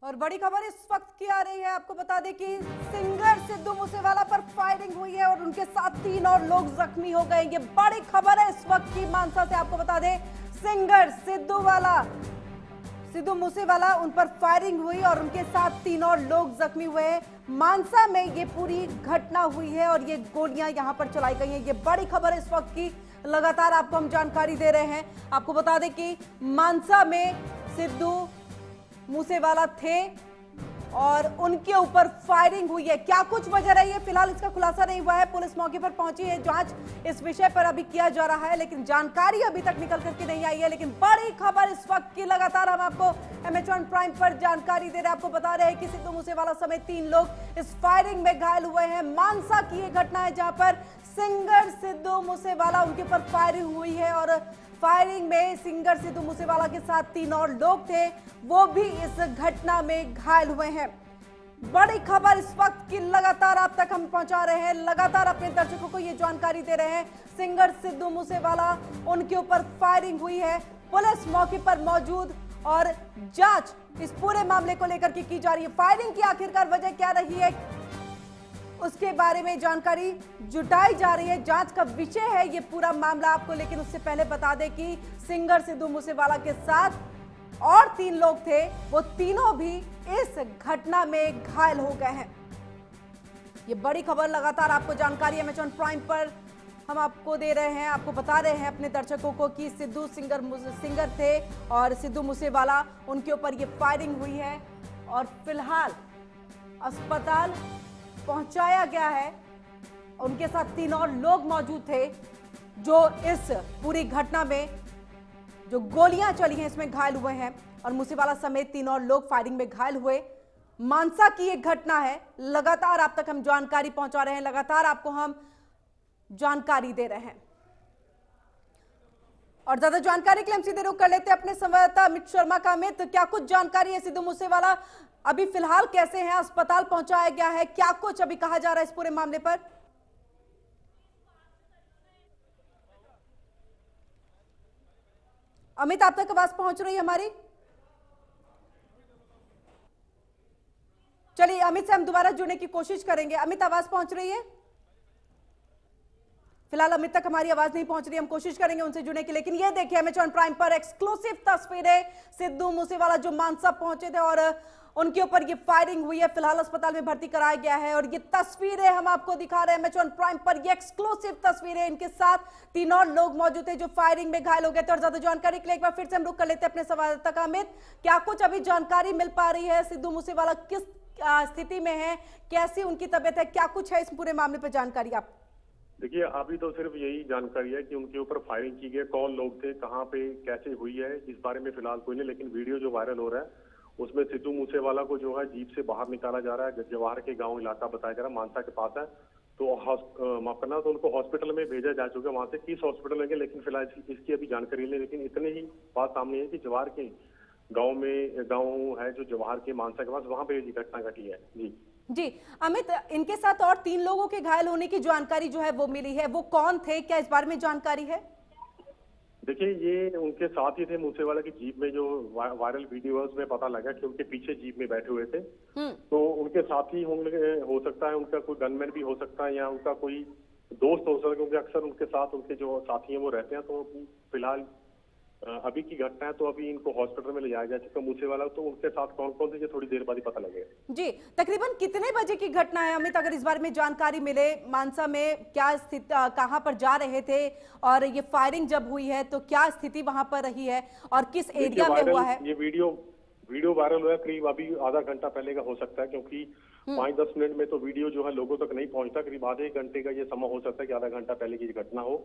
और बड़ी खबर इस वक्त की आ रही है, आपको बता दें कि सिंगर सिद्धू मूसेवाला पर फायरिंग हुई है और उनके साथ 3 और लोग जख्मी हो गए। ये बड़ी खबर है इस वक्त की मानसा से, आपको बता दें सिंगर सिद्धू मूसेवाला उन पर फायरिंग हुई और उनके साथ 3 और लोग जख्मी हुए हैं। मानसा में ये पूरी घटना हुई है और ये गोलियां यहां पर चलाई गई हैं। ये बड़ी खबर है इस वक्त की, लगातार आपको हम जानकारी दे रहे हैं। आपको बता दें कि मानसा में सिद्धू मूसेवाला थे और उनके ऊपर फायरिंग हुई है। क्या कुछ वजह रही है, फिलहाल इसका खुलासा नहीं हुआ है। पुलिस मौके पर पहुंची है, जांच इस विषय पर अभी किया जा रहा है, लेकिन जानकारी अभी तक निकल करके नहीं आई है। लेकिन बड़ी खबर इस वक्त की, लगातार हम आपको एमएच1 प्राइम पर जानकारी दे रहे हैं। आपको बता रहे हैं कि सिद्धू मूसेवाला समेत 3 लोग इस फायरिंग में घायल हुए हैं। मानसा की यह घटना है जहां पर सिंगर सिद्धू मूसेवाला, उनके ऊपर फायरिंग हुई है और फायरिंग में सिंगर सिद्धू मूसेवाला के साथ 3 और लोग थे, वो भी इस घटना में घायल हुए हैं। बड़ी खबर इस वक्त की, लगातार आप तक हम पहुंचा रहे हैं, लगातार अपने दर्शकों को ये जानकारी दे रहे हैं। सिंगर सिद्धू मूसेवाला, उनके ऊपर फायरिंग हुई है, पुलिस मौके पर मौजूद और जांच इस पूरे मामले को लेकर के की जा रही है। फायरिंग की आखिरकार वजह क्या रही है, उसके बारे में जानकारी जुटाई जा रही है। जांच का विषय है ये पूरा मामला आपको, लेकिन उससे पहले बता दें कि सिंगर सिद्धू मूसेवाला के साथ और 3 लोग थे, वो तीनों भी इस घटना में घायल हो गए हैं। ये बड़ी खबर, लगातार आपको जानकारी एमएच1 प्राइम पर हम आपको दे रहे हैं। आपको बता रहे हैं अपने दर्शकों को कि सिद्धू सिंगर थे और सिद्धू मूसेवाला, उनके ऊपर ये फायरिंग हुई है और फिलहाल अस्पताल पहुंचाया गया है। उनके साथ 3 और लोग मौजूद थे जो इस पूरी घटना में, जो गोलियां चली हैं, इसमें घायल हुए हैं और मूसेवाला समेत 3 और लोग फायरिंग में घायल हुए। मानसा की एक घटना है, लगातार आप तक हम जानकारी पहुंचा रहे हैं, लगातार आपको हम जानकारी दे रहे हैं। और ज्यादा जानकारी के लिए हम सीधे रुख कर लेते हैं अपने संवाददाता अमित शर्मा का। अमित, क्या कुछ जानकारी है, सिद्धू मूसेवाला अभी फिलहाल कैसे हैं, अस्पताल पहुंचाया गया है, क्या कुछ अभी कहा जा रहा है इस पूरे मामले पर? अमित, आप तक आवाज पहुंच रही है हमारी? चलिए अमित से हम दोबारा जुड़ने की कोशिश करेंगे। अमित, आवाज पहुंच रही है? फिलहाल अमित तक हमारी आवाज नहीं पहुंच रही, हम कोशिश करेंगे उनसे जुड़ने की। लेकिन ये देखिए एमएच1 प्राइम पर एक्सक्लूसिव तस्वीरें, सिद्धू मूसेवाला जो मानसा पहुंचे थे और उनके ऊपर ये फायरिंग हुई है, फिलहाल अस्पताल में भर्ती कराया गया है और ये तस्वीरें हम आपको दिखा रहे हैं एमएच1 प्राइम पर, ये एक्सक्लूसिव तस्वीरें। इनके साथ 3 और लोग मौजूद थे जो फायरिंग में घायल हो गए थे। और ज्यादा जानकारी के लिए एक बार फिर से हम रुक कर लेते हैं अपने संवाददाता का। अमित, क्या कुछ अभी जानकारी मिल पा रही है, सिद्धू मूसेवाला किस स्थिति में है, कैसी उनकी तबीयत है, क्या कुछ है इस पूरे मामले पर जानकारी आप? देखिए, अभी तो सिर्फ यही जानकारी है कि उनके ऊपर फायरिंग की गई, कौन लोग थे, कहां पे कैसे हुई है, इस बारे में फिलहाल कोई नहीं। लेकिन वीडियो जो वायरल हो रहा है उसमें सिद्धू मूसेवाला को जो है जीप से बाहर निकाला जा रहा है, जवाहर के गांव इलाका बताया जा रहा है, मानसा के पास है। तो माफ करना, तो उनको हॉस्पिटल में भेजा जा चुका है। वहां से किस हॉस्पिटल में गए, लेकिन फिलहाल इसकी अभी जानकारी नहीं। लेकिन इतनी ही बात सामने है कि जवाहर के गाँव है जो जवाहर के मानसा के पास, वहां पे ये घटना घटी है। जी अमित, इनके साथ और 3 लोगों के घायल होने की जानकारी जो है वो मिली है, वो कौन थे, क्या इस बारे में जानकारी है? देखिए, ये उनके साथ ही थे मूसेवाला की जीप में। जो वायरल वीडियो है उसमें पता लगा कि उनके पीछे जीप में बैठे हुए थे, तो उनके साथ ही होंगे, हो सकता है उनका कोई गनमैन भी हो सकता है या उनका कोई दोस्त हो सकता है, क्योंकि अक्सर उनके साथ उनके जो साथी हैं वो रहते हैं। तो फिलहाल अभी की घटना है, तो अभी इनको हॉस्पिटल में ले जाया जा चुका मूसेवाला। तो उनके साथ कौन कौन थे ये थोड़ी देर बाद ही पता लगेगा। जी, तकरीबन कितने बजे की घटना है अमित, अगर इस बारे में जानकारी मिले? मानसा में क्या स्थिति, कहां पर जा रहे थे और ये फायरिंग जब हुई है तो क्या स्थिति वहां पर रही है और किस एरिया में हुआ है? ये वीडियो वायरल हुआ है करीब अभी आधा घंटा पहले का हो सकता है, क्योंकि 5-10 मिनट में तो वीडियो जो है लोगों तक नहीं पहुंचता। करीब आधे घंटे का ये समय हो सकता है कि आधा घंटा पहले की घटना हो।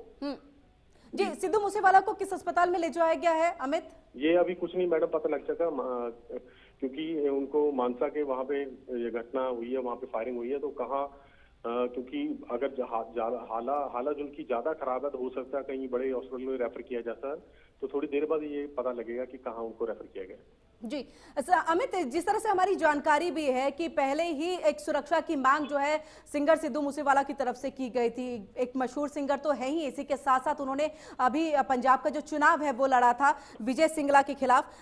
जी, सिद्धू मूसेवाला को किस अस्पताल में ले जाया गया है अमित? ये अभी कुछ नहीं मैडम पता लग सका, क्योंकि उनको मानसा के वहां पे ये घटना हुई है, वहां पे फायरिंग हुई है। तो कहाँ, क्योंकि अगर हालत उनकी ज्यादा खराब है तो हो सकता है कहीं बड़े हॉस्पिटल में रेफर किया जाता है। तो थोड़ी देर बाद ये पता लगेगा कि कहाँ उनको रेफर किया गया। जी। अमित, जिस तरह से हमारी जानकारी भी है कि पहले ही एक सुरक्षा की मांग जो है सिंगर सिद्धू मूसेवाला की तरफ से की गई थी। एक मशहूर सिंगर तो है ही, इसी के साथ साथ उन्होंने अभी पंजाब का जो चुनाव है वो लड़ा था विजय सिंगला के खिलाफ।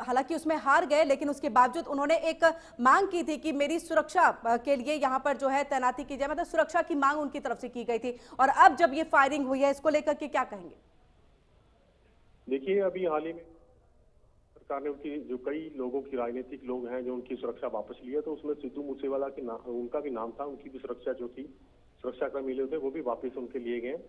हालांकि उसमें हार गए, लेकिन उसके बावजूद उन्होंने एक मांग की थी कि मेरी सुरक्षा के लिए यहाँ पर जो है तैनाती की जाए, मतलब सुरक्षा की मांग उनकी तरफ से की गई थी। और अब जब ये फायरिंग हुई है, इसको लेकर के क्या कहेंगे? देखिए, अभी हाल ही में सरकार ने उनकी जो कई लोगों की राजनीतिक लोग हैं जो उनकी सुरक्षा वापस ली है, तो उसमें सिद्धू मूसेवाला के उनका भी नाम था। उनकी भी सुरक्षा जो थी, सुरक्षाकर्मी मिले थे, वो भी वापस उनके लिए गए।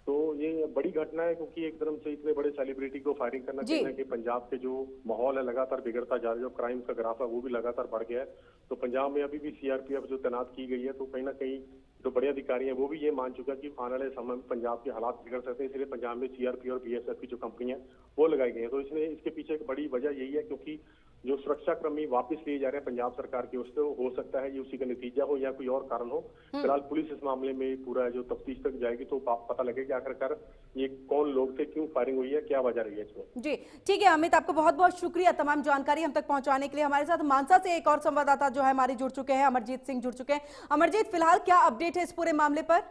तो ये बड़ी घटना है, क्योंकि एक तरफ से इतने बड़े सेलिब्रिटी को फायरिंग करना चाहिए कि पंजाब के जो माहौल है लगातार बिगड़ता जा रहा है, जो क्राइम का ग्राफ है वो भी लगातार बढ़ गया है। तो पंजाब में अभी भी सीआरपीएफ जो तैनात की गई है, तो कहीं ना कहीं जो बड़े अधिकारी हैं वो भी ये मान चुका है कि आने वाले समय में पंजाब के हालात बिगड़ सकते हैं, इसलिए पंजाब में सीआरपी और बीएसएफ की जो कंपनियां वो लगाई गई है। तो इसके पीछे एक बड़ी वजह यही है, क्योंकि जो सुरक्षाकर्मी वापस लिए जा रहे हैं पंजाब सरकार की ओर से, हो सकता है ये उसी का नतीजा हो या कोई और कारण हो। फिलहाल पुलिस इस मामले में पूरा जो तफ्तीश तक जाएगी तो पता लगेगा आखिरकार ये कौन लोग थे, क्यों फायरिंग हुई है, क्या वजह रही है इसमें। जी ठीक है अमित, आपको बहुत बहुत शुक्रिया तमाम जानकारी हम तक पहुंचाने के लिए। हमारे साथ मानसा से एक और संवाददाता जो है हमारे जुड़ चुके हैं, अमरजीत सिंह जुड़ चुके हैं। अमरजीत, फिलहाल क्या अपडेट है इस पूरे मामले पर?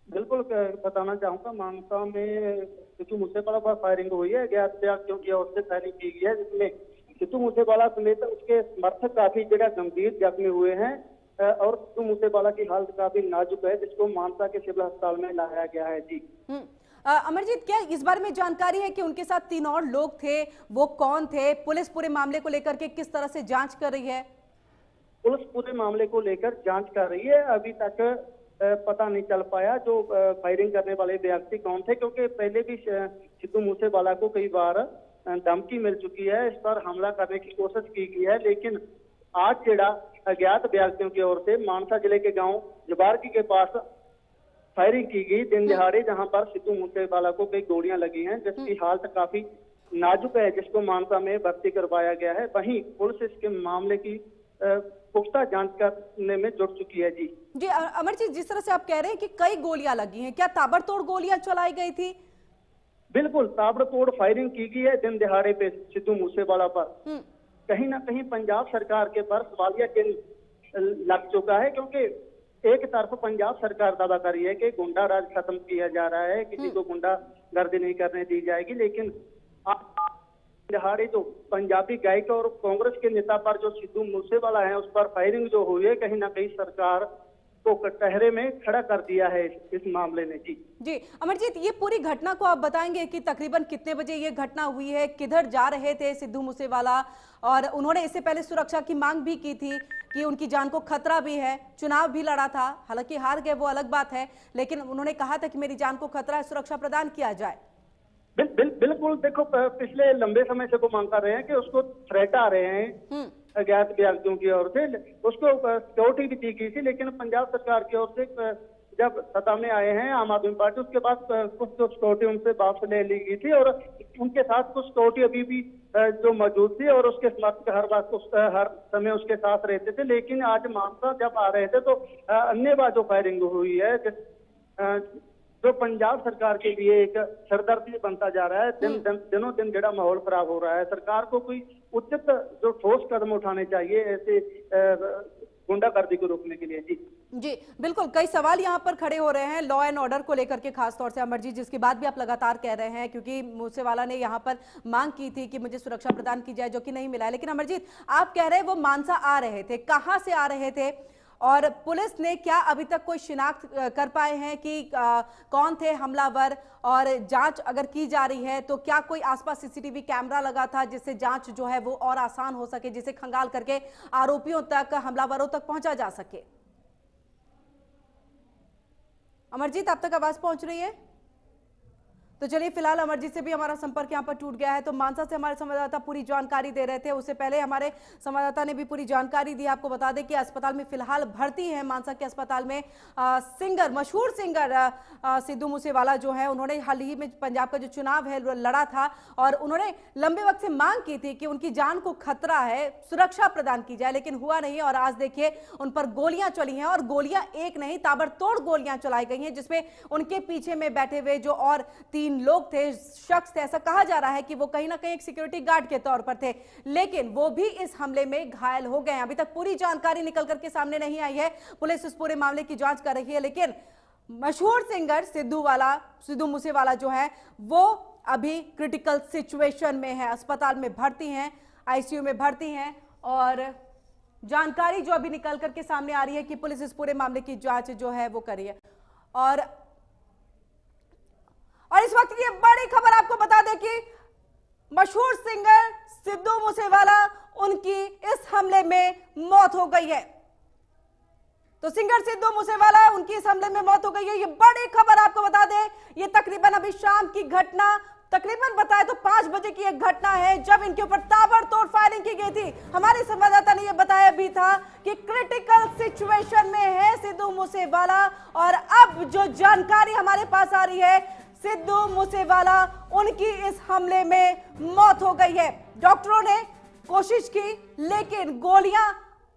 बिल्कुल बताना चाहूंगा, मानसा में सिद्धू मूसेवाला पर फायरिंग हुई है, अज्ञात व्यक्तियों की ओर से फायरिंग की गई है, जिसमें सिद्धू मूसेवाला समेत उसके समर्थक काफी जगह गंभीर जख्मी हुए हैं और सिद्धू मूसेवाला की हालत काफी नाजुक है, जिसको मानसा के सिविल अस्पताल में लाया गया है। जी अमरजीत, क्या इस बारे में जानकारी है कि उनके साथ 3 और लोग थे, वो कौन थे? पुलिस पूरे मामले को लेकर के किस तरह से जांच कर रही है? पुलिस पूरे मामले को लेकर जांच कर रही है। अभी तक पता नहीं चल पाया जो फायरिंग करने वाले व्यक्ति कौन थे, क्योंकि पहले भी सिद्धू मूसेवाला को कई बार धमकी मिल चुकी है, इस पर हमला करने की कोशिश की गई है। लेकिन आज जेड़ा अज्ञात व्यक्तियों की ओर से मानसा जिले के गांव जबारकी के पास फायरिंग की गई दिन दिहाड़े, जहां पर सिद्धू मूसेवाला को कई गोलियां लगी हैं, जिसकी हालत काफी नाजुक है, जिसको मानसा में भर्ती करवाया गया है। वहीं पुलिस इसके मामले की पुख्ता जांच करने में जुट चुकी है। जी अमरजीत, जिस तरह से आप कह रहे हैं कि कई गोलियां लगी हैं, क्या ताबड़तोड़ गोलियां चलाई गई थी? बिल्कुल ताबड़तोड़ फायरिंग की गई है दिन दिहाड़े पे सिद्धू मूसेवाला पर। कहीं ना कहीं पंजाब सरकार के पर सवालिया चिन्ह लग चुका है, क्योंकि एक तरफ पंजाब सरकार दावा कर रही है कि गुंडा राज खत्म किया जा रहा है, किसी को गुंडागर्दी नहीं करने दी जाएगी, लेकिन दिहाड़ी जो पंजाबी गायक और कांग्रेस के नेता पर जो सिद्धू मूसेवाला है उस पर फायरिंग जो हुई है, कहीं ना कहीं सरकार को कटहरे में खड़ा कर दिया है इस मामले में। जी अमरजीत, ये पूरी घटना को आप बताएंगे कि तकरीबन कितने बजे ये घटना हुई है, किधर जा रहे थे सिद्धू मूसेवाला? और उन्होंने इससे पहले सुरक्षा की मांग भी की थी कि उनकी जान को खतरा भी है, चुनाव भी लड़ा था, हालांकि हार गए वो अलग बात है, लेकिन उन्होंने कहा था कि मेरी जान को खतरा है, सुरक्षा प्रदान किया जाए। बिल्कुल, देखो पिछले लंबे समय से वो मांग कर रहे हैं कि उसको थ्रेट आ रहे हैं अज्ञात व्यक्तियों की ओर से, उसको सिक्योरिटी भी दी गई थी, लेकिन पंजाब सरकार की ओर से जब सत्ता में आए हैं आम आदमी पार्टी, उसके बाद कुछ तो सिक्योरिटी उनसे वापस ले ली गई थी और उनके साथ कुछ सिक्योरिटी अभी भी जो मौजूद थी और उसके समर्थक हर समय उसके साथ रहते थे। लेकिन आज मानसा जब आ रहे थे तो अन्य बार जो फायरिंग हुई है, जो पंजाब सरकार के लिए एक सरदर्दी बनता जा रहा है, दिनों दिन जड़ा माहौल खराब हो रहा है। सरकार को कोई उचित जो ठोस कदम उठाने चाहिए ऐसे गुंडागर्दी को रोकने के लिए। जी बिल्कुल, कई सवाल यहाँ पर खड़े हो रहे हैं लॉ एंड ऑर्डर को लेकर के, खासतौर से अमरजीत, जिसकी बात भी आप लगातार कह रहे हैं, क्योंकि मूसेवाला ने यहाँ पर मांग की थी कि मुझे सुरक्षा प्रदान की जाए, जो कि नहीं मिला है। लेकिन अमरजीत, आप कह रहे हैं वो मानसा आ रहे थे, कहाँ से आ रहे थे और पुलिस ने क्या अभी तक कोई शिनाख्त कर पाए हैं कि कौन थे हमलावर? और जांच अगर की जा रही है तो क्या कोई आसपास सीसीटीवी कैमरा लगा था जिससे जांच जो है वो और आसान हो सके, जिसे खंगाल करके आरोपियों तक, हमलावरों तक पहुंचा जा सके? अमरजीत, आप तक आवाज पहुंच रही है? तो चलिए, फिलहाल अमरजीत से भी हमारा संपर्क यहाँ पर टूट गया है। तो मानसा से हमारे संवाददाता पूरी जानकारी दे रहे थे, उससे पहले हमारे संवाददाता ने भी पूरी जानकारी दी। आपको बता दें कि अस्पताल में फिलहाल भर्ती है, मानसा के अस्पताल में सिंगर, मशहूर सिंगर सिद्धू मूसेवाला जो है, उन्होंने हाल ही में पंजाब का जो चुनाव है लड़ा था और उन्होंने लंबे वक्त से मांग की थी कि उनकी जान को खतरा है, सुरक्षा प्रदान की जाए, लेकिन हुआ नहीं। और आज देखिए उन पर गोलियां चली हैं और गोलियां एक नहीं, ताबड़तोड़ गोलियां चलाई गई हैं, जिसमें उनके पीछे में बैठे हुए जो और 3 3 लोग थे, शख्स थे। ऐसा कहा जा रहा है कि वो कहीं ना कहीं एक सिक्योरिटी गार्ड के तौर पर थे, लेकिन वो भी इस हमले में घायल हो गए हैं। अभी तक पूरी जानकारी निकल करके सामने नहीं आई है। पुलिस इस पूरे मामले की जांच कर रही है, लेकिन मशहूर सिंगर सिद्धू मूसेवाला जो है वो अभी क्रिटिकल सिचुएशन में है, अस्पताल में भर्ती हैं, आईसीयू में भर्ती हैं। और जानकारी जो अभी निकल करके सामने आ रही है कि पुलिस इस पूरे मामले की जांच जो है वो कर रही है। और इस वक्त की बड़ी खबर आपको बता दें कि मशहूर सिंगर सिद्धू मूसेवाला, उनकी इस हमले में मौत हो गई है। तो सिंगर सिद्धू मूसेवाला, उनकी इस हमले में मौत हो गई है। ये बड़ी खबर आपको बता दें, ये तकरीबन अभी शाम की घटना, तकरीबन बताए तो 5 बजे की एक घटना है, जब इनके ऊपर ताबड़तोड़ फायरिंग की गई थी। हमारे संवाददाता ने यह बताया भी था कि क्रिटिकल सिचुएशन में है सिद्धू मूसेवाला। और अब जो जानकारी हमारे पास आ रही है, सिद्धू मूसेवाला, उनकी इस हमले में मौत हो गई है। डॉक्टरों ने कोशिश की, लेकिन गोलियां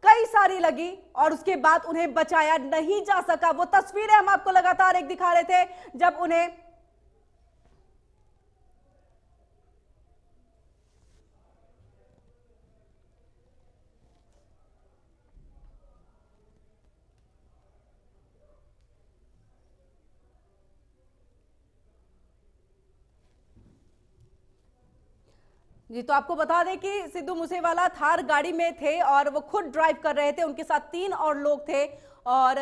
कई सारी लगी और उसके बाद उन्हें बचाया नहीं जा सका। वो तस्वीरें हम आपको लगातार एक दिखा रहे थे, जब उन्हें जी, तो आपको बता दें कि सिद्धू मूसेवाला थार गाड़ी में थे और वो खुद ड्राइव कर रहे थे। उनके साथ 3 और लोग थे और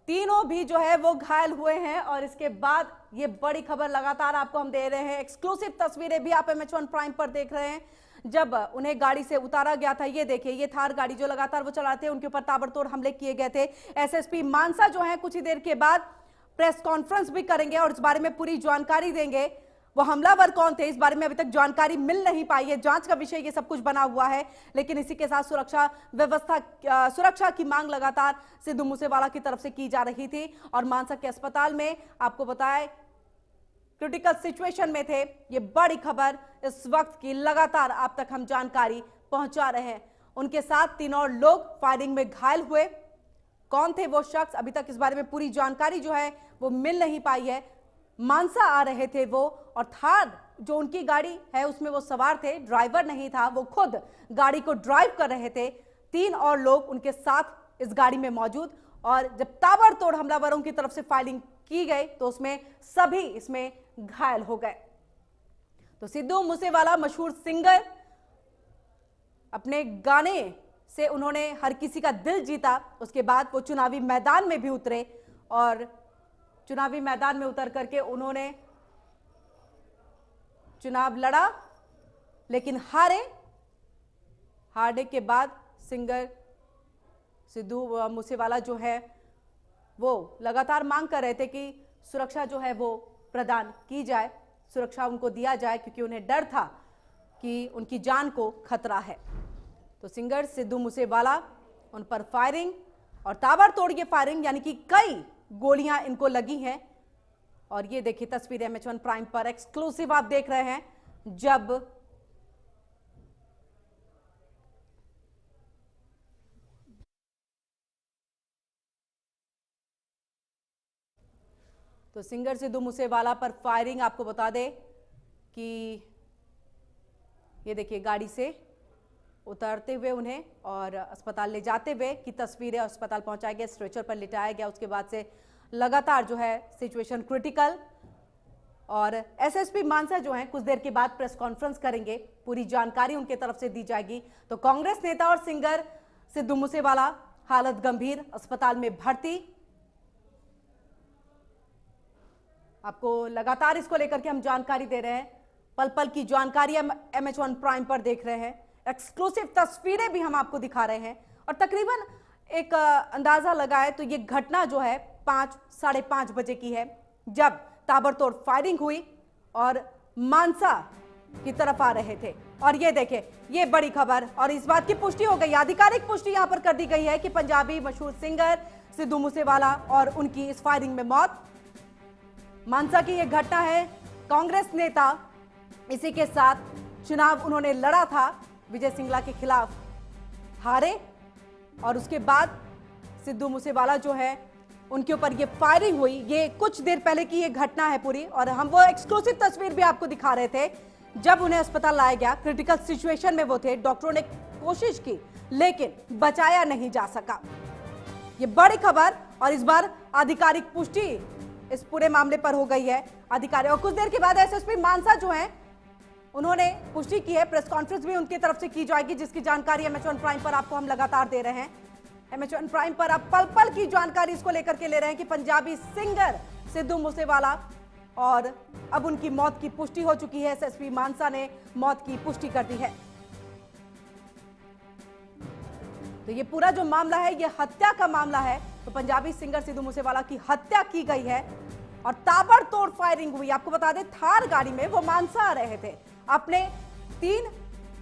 तीनों भी जो है वो घायल हुए हैं। और इसके बाद ये बड़ी खबर लगातार आपको हम दे रहे हैं, एक्सक्लूसिव तस्वीरें भी आप MH1 प्राइम पर देख रहे हैं, जब उन्हें गाड़ी से उतारा गया था। ये देखिए, ये थार गाड़ी जो लगातार वो चलाते हैं, उनके ऊपर ताबड़तोड़ हमले किए गए थे। SSP मानसा जो है कुछ ही देर के बाद प्रेस कॉन्फ्रेंस भी करेंगे और इस बारे में पूरी जानकारी देंगे। वो हमलावर कौन थे, इस बारे में अभी तक जानकारी मिल नहीं पाई है। जांच का विषय ये सब कुछ बना हुआ है, लेकिन इसी के साथ सुरक्षा की मांग लगातार सिद्धू मूसेवाला की तरफ से की जा रही थी। और मानसा के अस्पताल में आपको बताएं क्रिटिकल सिचुएशन में थे। ये बड़ी खबर इस वक्त की लगातार आप तक हम जानकारी पहुंचा रहे हैं। उनके साथ 3 और लोग फायरिंग में घायल हुए। कौन थे वो शख्स, अभी तक इस बारे में पूरी जानकारी जो है वो मिल नहीं पाई है। मानसा आ रहे थे वो, और थार जो उनकी गाड़ी है उसमें वो सवार थे, ड्राइवर नहीं था, वो खुद गाड़ी को ड्राइव कर रहे थे। 3 और लोग उनके साथ इस गाड़ी में मौजूद। और जब ताबड़तोड़ हमलावरों की तरफ से फायरिंग की गई तो उसमें सभी इसमें घायल हो गए। तो सिद्धू मूसेवाला मशहूर सिंगर, अपने गाने से उन्होंने हर किसी का दिल जीता। उसके बाद वो चुनावी मैदान में भी उतरे और चुनावी मैदान में उतर करके उन्होंने चुनाव लड़ा, लेकिन हारने के बाद सिंगर सिद्धू मूसेवाला जो है वो लगातार मांग कर रहे थे कि सुरक्षा जो है वो प्रदान की जाए, सुरक्षा उनको दिया जाए, क्योंकि उन्हें डर था कि उनकी जान को खतरा है। तो सिंगर सिद्धू मूसेवाला, उन पर फायरिंग और ताबड़तोड़ ये फायरिंग, यानी कि कई गोलियां इनको लगी हैं। और ये देखिए तस्वीरें MH1 प्राइम पर एक्सक्लूसिव आप देख रहे हैं, जब तो सिंगर सिद्धू मूसेवाला पर फायरिंग। आपको बता दें कि ये देखिए गाड़ी से उतरते हुए उन्हें और अस्पताल ले जाते हुए की तस्वीरें, अस्पताल पहुंचाया गया, स्ट्रेचर पर लिटाया गया। उसके बाद से लगातार जो है सिचुएशन क्रिटिकल। और SSP मानसा जो है कुछ देर के बाद प्रेस कॉन्फ्रेंस करेंगे, पूरी जानकारी उनके तरफ से दी जाएगी। तो कांग्रेस नेता और सिंगर सिद्धू मूसेवाला हालत गंभीर, अस्पताल में भर्ती। आपको लगातार इसको लेकर के हम जानकारी दे रहे हैं, पल पल की जानकारी हम MH1 प्राइम पर देख रहे हैं, एक्सक्लूसिव तस्वीरें भी हम आपको दिखा रहे हैं। और तकरीबन एक अंदाजा लगाए तो ये घटना जो है 5, 5:30 बजे की है, जब ताबड़तोड़ फायरिंग हुई और मानसा की तरफ आ रहे थे। और ये देखें, ये बड़ी खबर, और इस बात की पुष्टि हो गई, आधिकारिक पुष्टि यहां पर कर दी गई है कि पंजाबी मशहूर सिंगर सिद्धू मूसेवाला और उनकी इस फायरिंग में मौत। मानसा की यह घटना है। कांग्रेस नेता इसी के साथ चुनाव उन्होंने लड़ा था विजय सिंगला के खिलाफ, हारे, और उसके बाद सिद्धू मूसेवाला जो है उनके ऊपर ये फायरिंग हुई। ये कुछ देर पहले की ये घटना है पूरी, और हम वो एक्सक्लूसिव तस्वीर भी आपको दिखा रहे थे जब उन्हें अस्पताल लाया गया। क्रिटिकल सिचुएशन में वो थे, डॉक्टरों ने कोशिश की लेकिन बचाया नहीं जा सका। ये बड़ी खबर, और इस बार आधिकारिक पुष्टि इस पूरे मामले पर हो गई है। अधिकारी और कुछ देर के बाद एसएसपी मानसा जो है उन्होंने पुष्टि की है। प्रेस कॉन्फ्रेंस भी उनकी तरफ से की जाएगी, जिसकी जानकारी एमएच1 प्राइम पर आपको हम लगातार दे रहे हैं। एमएच1 प्राइम पर आप पल पल की जानकारी इसको लेकर के ले रहे हैं कि पंजाबी सिंगर सिद्धू मूसेवाला, और अब उनकी मौत की पुष्टि हो चुकी है। एसएसपी मानसा ने मौत की पुष्टि कर दी है। तो ये पूरा जो मामला है ये हत्या का मामला है। तो पंजाबी सिंगर सिद्धू मूसेवाला की हत्या की गई है और ताबड़तोड़ फायरिंग हुई। आपको बता दें, थार गाड़ी में वो मानसा आ रहे थे, अपने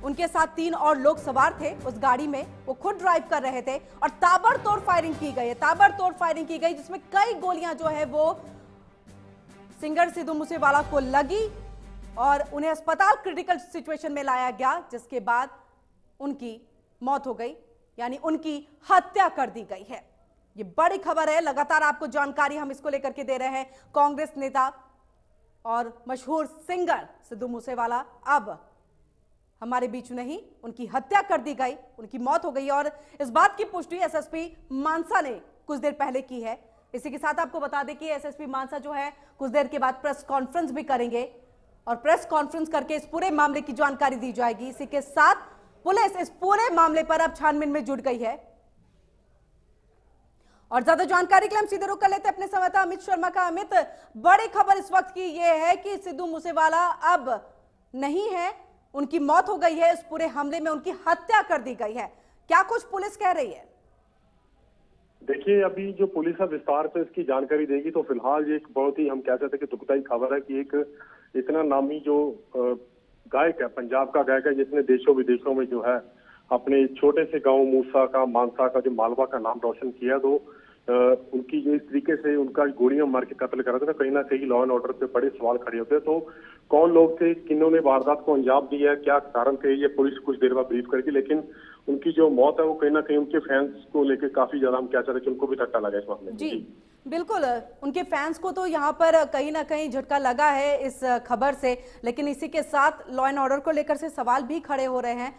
उनके साथ 3 और लोग सवार थे उस गाड़ी में, वो खुद ड्राइव कर रहे थे और ताबड़तोड़ फायरिंग की गई है। ताबड़तोड़ फायरिंग की गई जिसमें कई गोलियां जो है वो सिंगर सिद्धू मूसेवाला को लगी और उन्हें अस्पताल क्रिटिकल सिचुएशन में लाया गया, जिसके बाद उनकी मौत हो गई, यानी उनकी हत्या कर दी गई है। ये बड़ी खबर है, लगातार आपको जानकारी हम इसको लेकर के दे रहे हैं। कांग्रेस नेता और मशहूर सिंगर सिद्धू मूसेवाला अब हमारे बीच नहीं, उनकी हत्या कर दी गई, उनकी मौत हो गई, और इस बात की पुष्टि एसएसपी मानसा ने कुछ देर पहले की है। इसी के साथ आपको बता दें कि एसएसपी मानसा जो है कुछ देर के बाद प्रेस कॉन्फ्रेंस भी करेंगे और प्रेस कॉन्फ्रेंस करके इस पूरे मामले की जानकारी दी जाएगी। इसी के साथ पुलिस इस पूरे मामले पर अब छानबीन में जुट गई है। और ज्यादा जानकारी के लिए हम सीधे रुक कर लेते हैं अपने संवाददाता अमित शर्मा का। अमित, बड़ी खबर इस वक्त की यह है कि सिद्धू मूसेवाला अब नहीं है, उनकी मौत हो गई है। इस पूरे हमले में उनकी हत्या कर दी गई है। क्या कुछ पुलिस कह रही है? देखिए, अभी जो पुलिस है विस्तार से इसकी जानकारी देगी। तो फिलहाल ये एक बहुत ही, हम कह सकते हैं कि दुखदायी खबर है कि एक इतना नामी जो गायक है, पंजाब का गायक है, जिसने देशों विदेशों में जो है अपने छोटे से गांव मूसा का, मानसा का, जो मालवा का नाम रोशन किया, तो उनकी जो इस तरीके से उनका गोलियां मार के कत्ल करा था, कहीं ना कहीं लॉ एंड ऑर्डर पे बड़े सवाल खड़े होते हैं। तो कौन लोग थे, किन्होंने वारदात को अंजाम दिया, क्या कारण थे, ये पुलिस कुछ देर बाद ब्रीफ करेगी। लेकिन उनकी जो मौत है वो कहीं ना कहीं उनके फैंस को लेकर काफी ज्यादा, हम क्या चाहते हैं कि उनको भी धक्का लगा इस मामले में। जी बिल्कुल, उनके फैंस को तो यहाँ पर कहीं ना कहीं झटका लगा है इस खबर से, लेकिन इसी के साथ लॉ एंड ऑर्डर को लेकर से सवाल भी खड़े हो रहे हैं।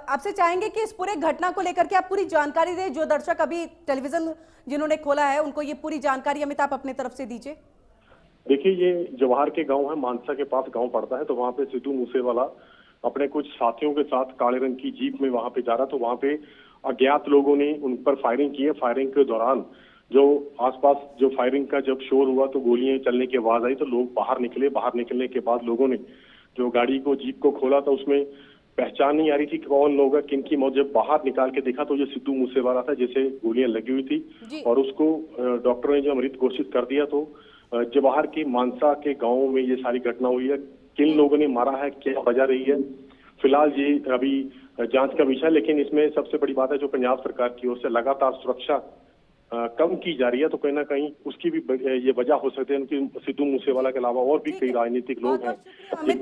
आपसे चाहेंगे कि इस पूरे घटना को लेकर के आप पूरी जानकारी दें। जो दर्शक अभी टेलीविजन जिन्होंने खोला है उनको ये पूरी जानकारी अमित आप अपने तरफ से दीजिए। देखिए, ये जवाहर के गांव है, मानसा के पास गांव पड़ता है। तो वहां पे सिद्धू मूसेवाला अपने कुछ साथियों के साथ काले रंग की जीप में वहां पे जा रहा। तो वहां पे अज्ञात लोगों ने उन पर फायरिंग की है। फायरिंग के दौरान जो आसपास जो फायरिंग का जब शोर हुआ तो गोलियां चलने की आवाज आई, तो लोग बाहर निकले। बाहर निकलने के बाद लोगों ने जो गाड़ी को, जीप को खोला, तो उसमें पहचान नहीं आ रही थी कि कौन लोग है, किनकी मौत। जब बाहर निकाल के देखा तो ये सिद्धू मूसेवाला था, जिसे गोलियां लगी हुई थी, और उसको डॉक्टरों ने जो मृत घोषित कर दिया। तो जवाहर की मानसा के गांव में ये सारी घटना हुई है। किन लोगों ने मारा है, क्या वजह रही है, फिलहाल ये अभी जांच का विषय। लेकिन इसमें सबसे बड़ी बात है जो पंजाब सरकार की ओर से लगातार सुरक्षा कम की जा रही है, तो कहीं ना कहीं उसकी भी ये वजह हो सकती है। उनकी सिद्धू मूसेवाला के अलावा और भी कई राजनीतिक लोग हैं। हमें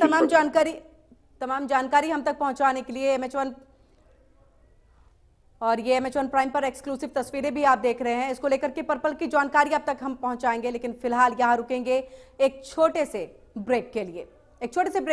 तमाम जानकारी हम तक पहुंचाने के लिए एमएच1 और ये एमएच1 प्राइम पर एक्सक्लूसिव तस्वीरें भी आप देख रहे हैं। इसको लेकर के पर्पल की जानकारी अब तक हम पहुंचाएंगे, लेकिन फिलहाल यहां रुकेंगे एक छोटे से ब्रेक के लिए।